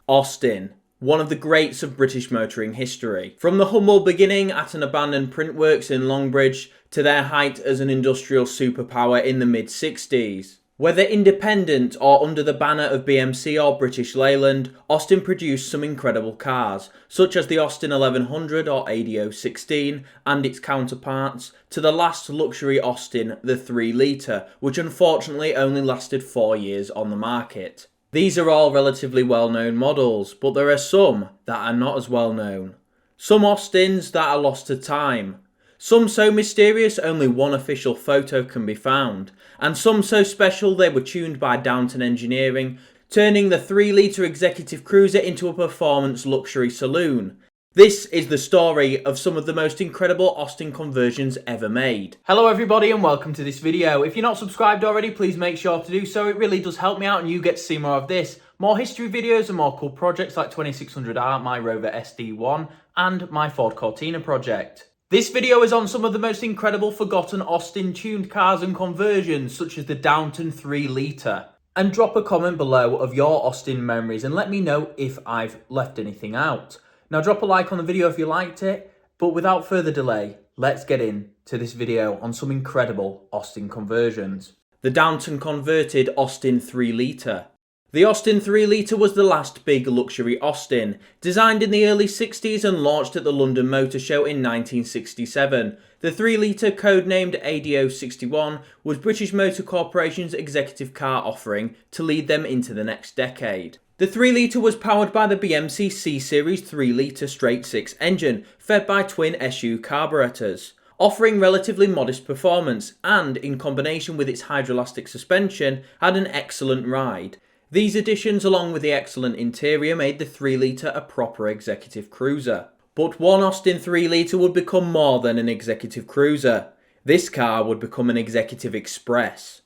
Austin, one of the greats of British motoring history. From the humble beginning at an abandoned printworks in Longbridge to their height as an industrial superpower in the mid-60s. Whether independent or under the banner of BMC or British Leyland, Austin produced some incredible cars, such as the Austin 1100 or ADO16 and its counterparts, to the last luxury Austin, the 3 Litre, which unfortunately only lasted 4 years on the market. These are all relatively well-known models, but there are some that are not as well known. Some Austins that are lost to time. Some so mysterious only one official photo can be found, and some so special they were tuned by Downton Engineering, turning the 3 Litre executive cruiser into a performance luxury saloon. This is the story of some of the most incredible Austin conversions ever made. Hello everybody and welcome to this video. If you're not subscribed already, please make sure to do so. It really does help me out and you get to see more of this. More history videos and more cool projects like 2600R, my Rover SD1 and my Ford Cortina project. This video is on some of the most incredible forgotten Austin tuned cars and conversions, such as the Downton 3 Litre. And drop a comment below of your Austin memories and let me know if I've left anything out. Now drop a like on the video if you liked it, but without further delay, let's get into this video on some incredible Austin conversions. The Downton converted Austin 3 Litre. The Austin 3 Litre was the last big luxury Austin, designed in the early 60s and launched at the London Motor Show in 1967. The 3 Litre, codenamed ADO61, was British Motor Corporation's executive car offering to lead them into the next decade. The 3 Litre was powered by the BMC C-Series 3 Litre straight-six engine, fed by twin SU carburetors, offering relatively modest performance and, in combination with its hydroelastic suspension, had an excellent ride. These additions, along with the excellent interior, made the 3 Litre a proper executive cruiser. But one Austin 3 Litre would become more than an executive cruiser. This car would become an executive express.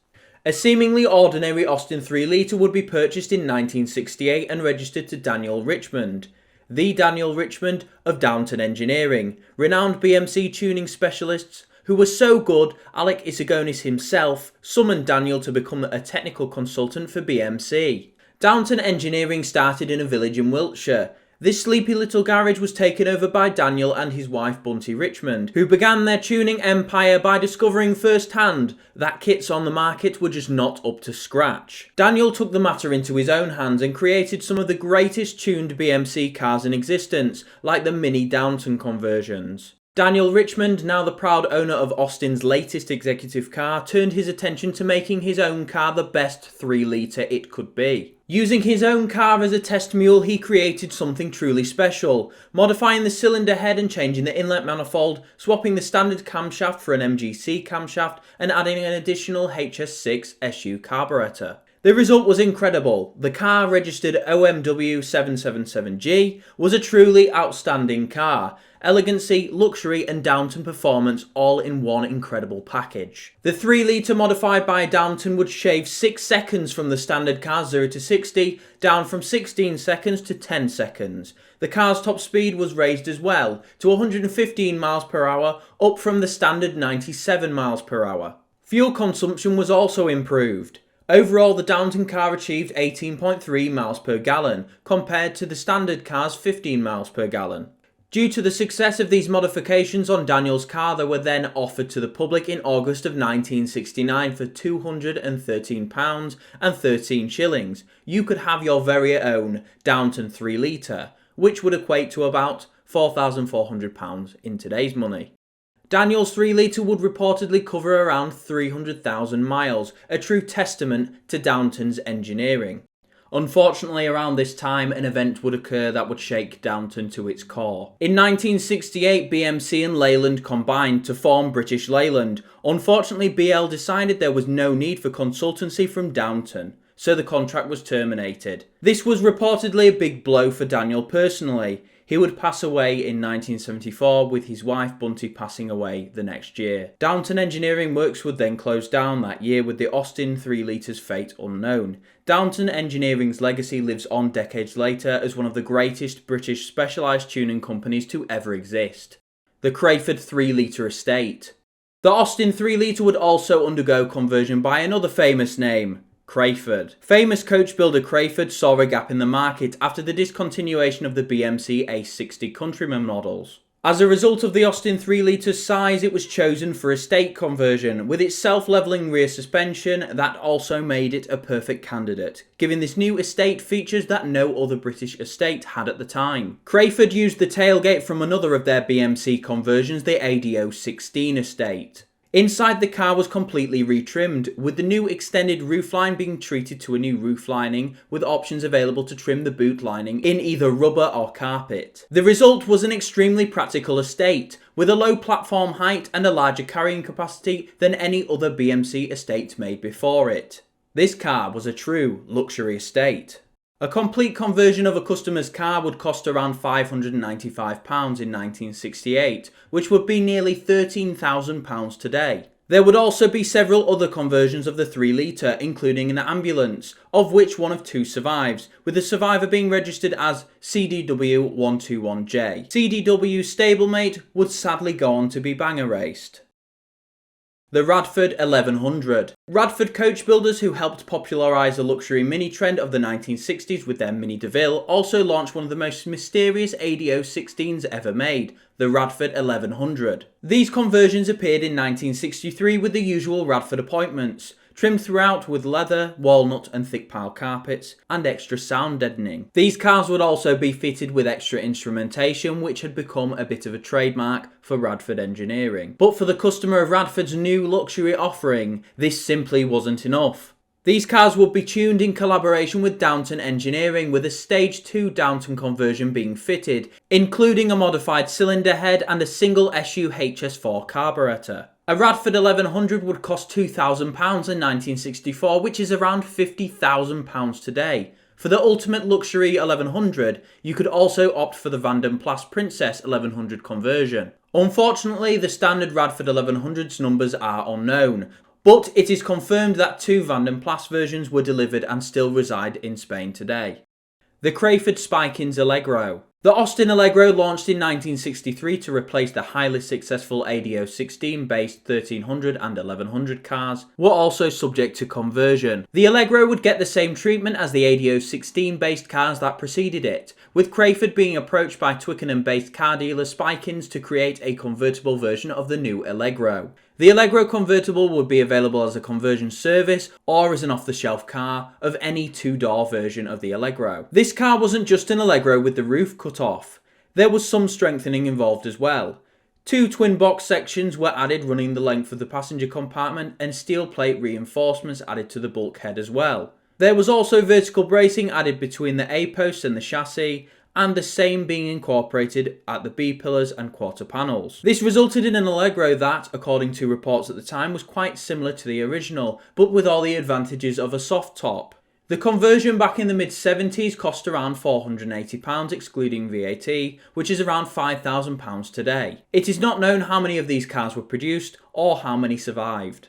A seemingly ordinary Austin 3 Litre would be purchased in 1968 and registered to Daniel Richmond. The Daniel Richmond of Downton Engineering, renowned BMC tuning specialists, who was so good Alec Isagonis himself summoned Daniel to become a technical consultant for BMC. Downton Engineering started in a village in Wiltshire. This sleepy little garage was taken over by Daniel and his wife Bunty Richmond, who began their tuning empire by discovering firsthand that kits on the market were just not up to scratch. Daniel took the matter into his own hands and created some of the greatest tuned BMC cars in existence, like the mini Downton conversions. Daniel Richmond, now the proud owner of Austin's latest executive car, turned his attention to making his own car the best 3 Litre it could be. Using his own car as a test mule, he created something truly special, modifying the cylinder head and changing the inlet manifold, swapping the standard camshaft for an MGC camshaft, and adding an additional HS6 SU carburetor. The result was incredible. The car, registered OMW 777G, was a truly outstanding car. Elegancy, luxury and Downton performance all in one incredible package. The 3 Litre modified by Downton would shave 6 seconds from the standard car's 0 to 60, down from 16 seconds to 10 seconds. The car's top speed was raised as well, to 115 miles per hour, up from the standard 97 miles per hour. Fuel consumption was also improved. Overall, the Downton car achieved 18.3 miles per gallon, compared to the standard car's 15 miles per gallon. Due to the success of these modifications on Daniel's car, they were then offered to the public in August of 1969 for £213 and 13 shillings. You could have your very own Downton 3 Litre, which would equate to about £4,400 in today's money. Daniel's 3 Litre would reportedly cover around 300,000 miles, a true testament to Downton's engineering. Unfortunately, around this time, an event would occur that would shake Downton to its core. In 1968, BMC and Leyland combined to form British Leyland. Unfortunately, BL decided there was no need for consultancy from Downton, so the contract was terminated. This was reportedly a big blow for Daniel personally. He would pass away in 1974, with his wife Bunty passing away the next year. Downton Engineering works would then close down that year, with the Austin 3 Litre's fate unknown. Downton Engineering's legacy lives on decades later as one of the greatest British specialised tuning companies to ever exist. The Crayford 3 Litre estate. The Austin 3 Litre would also undergo conversion by another famous name, Crayford. Famous coach builder Crayford saw a gap in the market after the discontinuation of the BMC A60 Countryman models. As a result of the Austin 3 litre size, it was chosen for estate conversion, with its self-leveling rear suspension that also made it a perfect candidate, giving this new estate features that no other British estate had at the time. Crayford used the tailgate from another of their BMC conversions, the ADO 16 estate. Inside the car was completely retrimmed, with the new extended roofline being treated to a new roof lining, with options available to trim the boot lining in either rubber or carpet. The result was an extremely practical estate, with a low platform height and a larger carrying capacity than any other BMC estate made before it. This car was a true luxury estate. A complete conversion of a customer's car would cost around £595 in 1968, which would be nearly £13,000 today. There would also be several other conversions of the 3 litre, including an ambulance, of which one of 2 survives, with the survivor being registered as CDW121J. CDW's stablemate would sadly go on to be bang erased. The Radford 1100. Radford coach builders who helped popularise the luxury mini trend of the 1960s with their Mini DeVille also launched one of the most mysterious ADO 16s ever made, the Radford 1100. These conversions appeared in 1963 with the usual Radford appointments, trimmed throughout with leather, walnut and thick pile carpets, and extra sound deadening. These cars would also be fitted with extra instrumentation, which had become a bit of a trademark for Radford Engineering. But for the customer of Radford's new luxury offering, this simply wasn't enough. These cars would be tuned in collaboration with Downton Engineering, with a Stage 2 Downton conversion being fitted, including a modified cylinder head and a single SU HS4 carburetor. A Radford 1100 would cost £2,000 in 1964, which is around £50,000 today. For the ultimate luxury 1100, you could also opt for the Van den Plas Princess 1100 conversion. Unfortunately, the standard Radford 1100's numbers are unknown, but it is confirmed that 2 Van den Plas versions were delivered and still reside in Spain today. The Crayford Spikins Allegro. The Austin Allegro launched in 1963 to replace the highly successful ADO 16 based 1300 and 1100 cars, were also subject to conversion. The Allegro would get the same treatment as the ADO 16 based cars that preceded it, with Crayford being approached by Twickenham based car dealer Spikins to create a convertible version of the new Allegro. The Allegro convertible would be available as a conversion service or as an off-the-shelf car of any 2-door version of the Allegro. This car wasn't just an Allegro with the roof cut off. There was some strengthening involved as well. 2 twin box sections were added running the length of the passenger compartment, and steel plate reinforcements added to the bulkhead as well. There was also vertical bracing added between the A-posts and the chassis, and the same being incorporated at the B-pillars and quarter panels. This resulted in an Allegro that, according to reports at the time, was quite similar to the original, but with all the advantages of a soft top. The conversion back in the mid-70s cost around £480 excluding VAT, which is around £5,000 today. It is not known how many of these cars were produced or how many survived.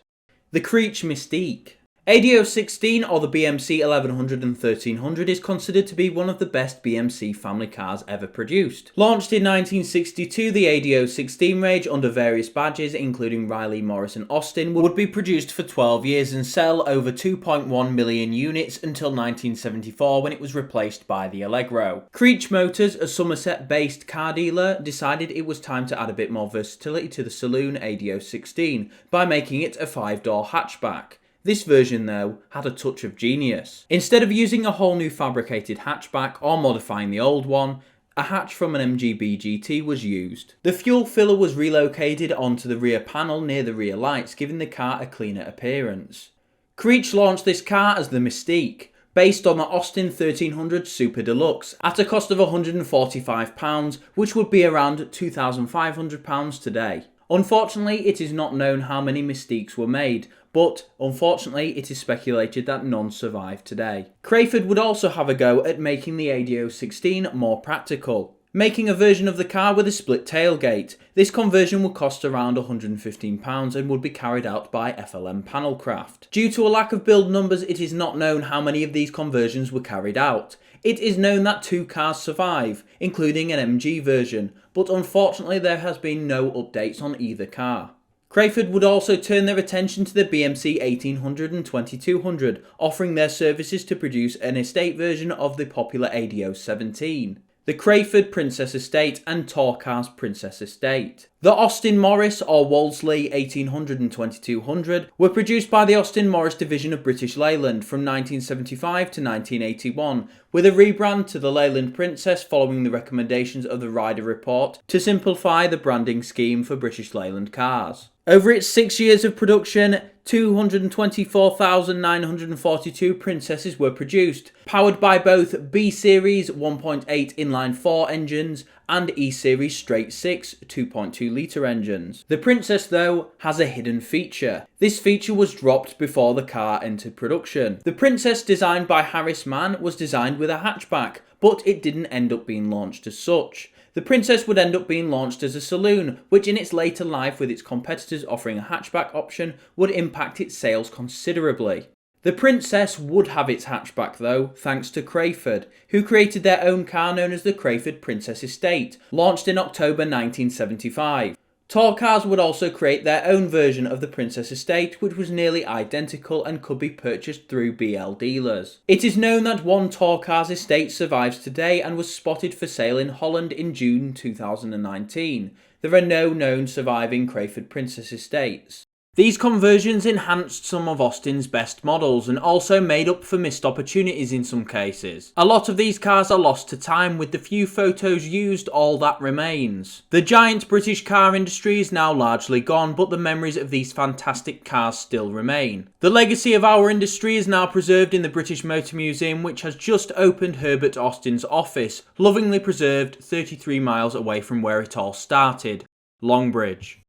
The Creech Mystique. ADO 16 or the BMC 1100 and 1300 is considered to be one of the best BMC family cars ever produced. Launched in 1962, the ADO 16 range under various badges including Riley, Morris and Austin would be produced for 12 years and sell over 2.1 million units until 1974 when it was replaced by the Allegro. Creech Motors, a Somerset-based car dealer, decided it was time to add a bit more versatility to the saloon ADO 16 by making it a 5-door hatchback. This version, though, had a touch of genius. Instead of using a whole new fabricated hatchback or modifying the old one, a hatch from an MGB GT was used. The fuel filler was relocated onto the rear panel near the rear lights, giving the car a cleaner appearance. Creech launched this car as the Mystique, based on the Austin 1300 Super Deluxe, at a cost of £145, which would be around £2,500 today. Unfortunately, it is not known how many Mystiques were made, but unfortunately it is speculated that none survive today. Crayford would also have a go at making the ADO 16 more practical, making a version of the car with a split tailgate. This conversion would cost around £115 and would be carried out by FLM Panelcraft. Due to a lack of build numbers, it is not known how many of these conversions were carried out. It is known that 2 cars survive, including an MG version, but unfortunately there has been no updates on either car. Crayford would also turn their attention to the BMC 1800 and 2200, offering their services to produce an estate version of the popular ADO 17. The Crayford Princess Estate and Torcar's Princess Estate. The Austin Morris or Wolseley 1800 and 2200 were produced by the Austin Morris division of British Leyland from 1975 to 1981, with a rebrand to the Leyland Princess following the recommendations of the Ryder Report to simplify the branding scheme for British Leyland cars. Over its 6 years of production, 224,942 Princesses were produced, powered by both B-Series 1.8 inline-4 engines and E-Series straight-6 2.2 litre engines. The Princess, though, has a hidden feature. This feature was dropped before the car entered production. The Princess, designed by Harris Mann, was designed with a hatchback, but it didn't end up being launched as such. The Princess would end up being launched as a saloon, which in its later life, with its competitors offering a hatchback option, would impact its sales considerably. The Princess would have its hatchback though, thanks to Crayford, who created their own car known as the Crayford Princess Estate, launched in October 1975. Tour Cars would also create their own version of the Princess Estate, which was nearly identical and could be purchased through BL dealers. It is known that one Tour Cars estate survives today and was spotted for sale in Holland in June 2019. There are no known surviving Crayford Princess Estates. These conversions enhanced some of Austin's best models and also made up for missed opportunities in some cases. A lot of these cars are lost to time, with the few photos used all that remains. The giant British car industry is now largely gone, but the memories of these fantastic cars still remain. The legacy of our industry is now preserved in the British Motor Museum, which has just opened Herbert Austin's office, lovingly preserved 33 miles away from where it all started, Longbridge.